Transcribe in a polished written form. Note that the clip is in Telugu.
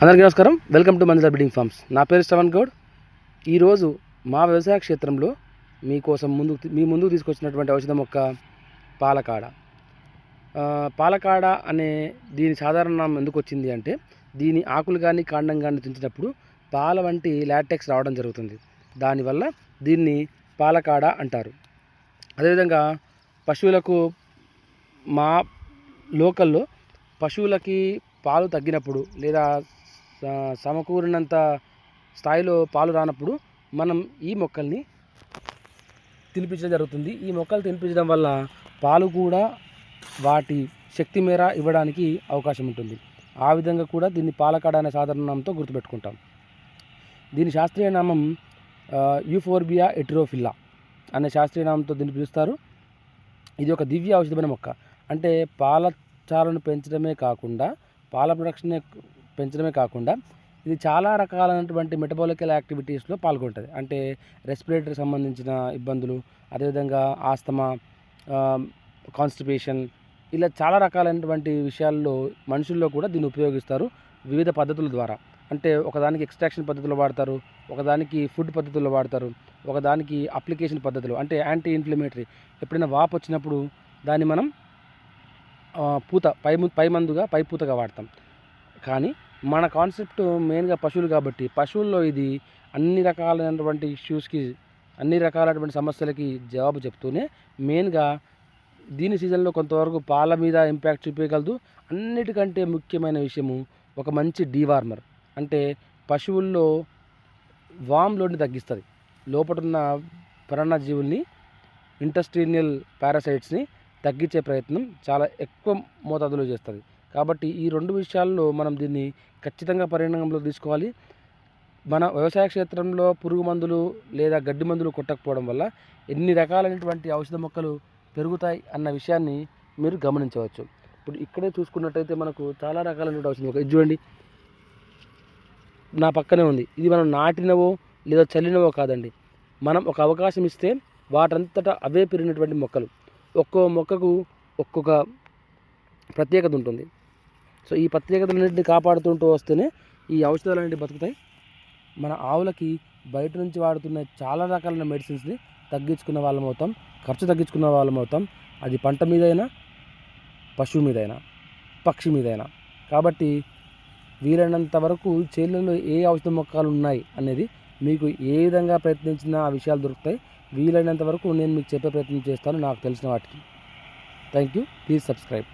అందరికీ నమస్కారం. Welcome to Manjula breeding farms. నా పేరు శ్రవణ్ గౌడ్. ఈరోజు మా వ్యవసాయ క్షేత్రంలో మీకోసం మీ ముందుకు తీసుకొచ్చినటువంటి ఔషధం మొక్క పాలకాడ. పాలకాడ అనే దీని సాధారణ నామం ఎందుకు వచ్చింది అంటే, దీని ఆకులు కానీ కాండం కానీ తుంచినప్పుడు పాల వంటి లాటెక్స్ రావడం జరుగుతుంది. దానివల్ల దీన్ని పాలకాడ అంటారు. అదేవిధంగా పశువులకు మా లోకల్లో పశువులకి పాలు తగ్గినప్పుడు లేదా సమకూరినంత స్థాయిలో పాలు రానప్పుడు మనం ఈ మొక్కల్ని తినిపించడం జరుగుతుంది. ఈ మొక్కలు తినిపించడం వల్ల పాలు కూడా వాటి శక్తి మేర ఇవ్వడానికి అవకాశం ఉంటుంది. ఆ విధంగా కూడా దీన్ని పాలకాడ అనే సాధారణ నామంతో గుర్తుపెట్టుకుంటాం. దీని శాస్త్రీయ నామం యూఫోర్బియా ఎటిరోఫిల్లా అనే శాస్త్రీయ నామంతో దీన్ని పిలుస్తారు. ఇది ఒక దివ్య ఔషధమైన మొక్క. అంటే పాల చారును పెంచడమే కాకుండా, పాల ప్రొడక్షన్ పెంచడమే కాకుండా ఇది చాలా రకాలైనటువంటి మెటబాలికల్ యాక్టివిటీస్లో పాల్గొంటుంది. అంటే రెస్పిరేటరీ సంబంధించిన ఇబ్బందులు, అదేవిధంగా ఆస్తమా, కాన్స్టిపేషన్, ఇలా చాలా రకాలైనటువంటి విషయాల్లో మనుషుల్లో కూడా దీన్ని ఉపయోగిస్తారు వివిధ పద్ధతుల ద్వారా. అంటే ఒకదానికి ఎక్స్ట్రాక్షన్ పద్ధతిలో వాడతారు, ఒకదానికి ఫుడ్ పద్ధతుల్లో వాడతారు, ఒకదానికి అప్లికేషన్ పద్ధతులు అంటే యాంటీ ఇన్ఫ్లమేటరీ. ఎప్పుడైనా వాపు వచ్చినప్పుడు దాన్ని మనం పూత పై పూతగా వాడతాం. కానీ మన కాన్సెప్ట్ మెయిన్గా పశువులు కాబట్టి పశువుల్లో ఇది అన్ని రకాలైనటువంటి ఇష్యూస్కి, అన్ని రకాలైనటువంటి సమస్యలకి జవాబు చెప్తూనే మెయిన్గా దీని సీజన్లో కొంతవరకు పాల మీద ఇంపాక్ట్ చూపించగలదు. అన్నిటికంటే ముఖ్యమైన విషయము ఒక మంచి డీవార్మర్. అంటే పశువుల్లో వామ్ లోడ్ని తగ్గిస్తుంది. లోపటున్న పరాన్నజీవుల్ని, ఇంటెస్టినియల్ పారాసైట్స్ని తగ్గించే ప్రయత్నం చాలా ఎక్కువ మోతాదులో చేస్తుంది. కాబట్టి ఈ రెండు విషయాల్లో మనం దీన్ని ఖచ్చితంగా పరిగణనలో తీసుకోవాలి. మన వ్యవసాయ క్షేత్రంలో పురుగు మందులు లేదా గడ్డి మందులు కొట్టకపోవడం వల్ల ఎన్ని రకాలైనటువంటి ఔషధ మొక్కలు పెరుగుతాయి అన్న విషయాన్ని మీరు గమనించవచ్చు. ఇప్పుడు ఇక్కడే చూసుకున్నట్టయితే మనకు చాలా రకాలైనటువంటి ఔషధ మొక్కలు, ఇది చూడండి నా పక్కనే ఉంది. ఇది మనం నాటినవో లేదా చల్లినవో కాదండి. మనం ఒక అవకాశం ఇస్తే వాటంతటా అవే పెరిగినటువంటి మొక్కలు. ఒక్కో మొక్కకు ఒక్కొక్క ప్రత్యేకత ఉంటుంది. సో ఈ ప్రత్యేకతలన్నింటినీ కాపాడుతుంటూ వస్తేనే ఈ ఔషధాలు అనేవి బతుకుతాయి. మన ఆవులకి బయట నుంచి వాడుతున్న చాలా రకాలైన మెడిసిన్స్ని తగ్గించుకున్న వాళ్ళం అవుతాం, ఖర్చు తగ్గించుకున్న వాళ్ళం అవుతాం. అది పంట మీదైనా, పశువు మీదైనా, పక్షి మీదైనా. కాబట్టి వీలైనంత వరకు చేళ్ళలో ఏ ఔషధ మొక్కలు ఉన్నాయి అనేది మీకు ఏ విధంగా ప్రయత్నించినా ఆ విషయాలు దొరుకుతాయి. వీలైనంత వరకు నేను మీకు చెప్పే ప్రయత్నం చేస్తాను నాకు తెలిసిన వాటికి. Thank you. Please subscribe.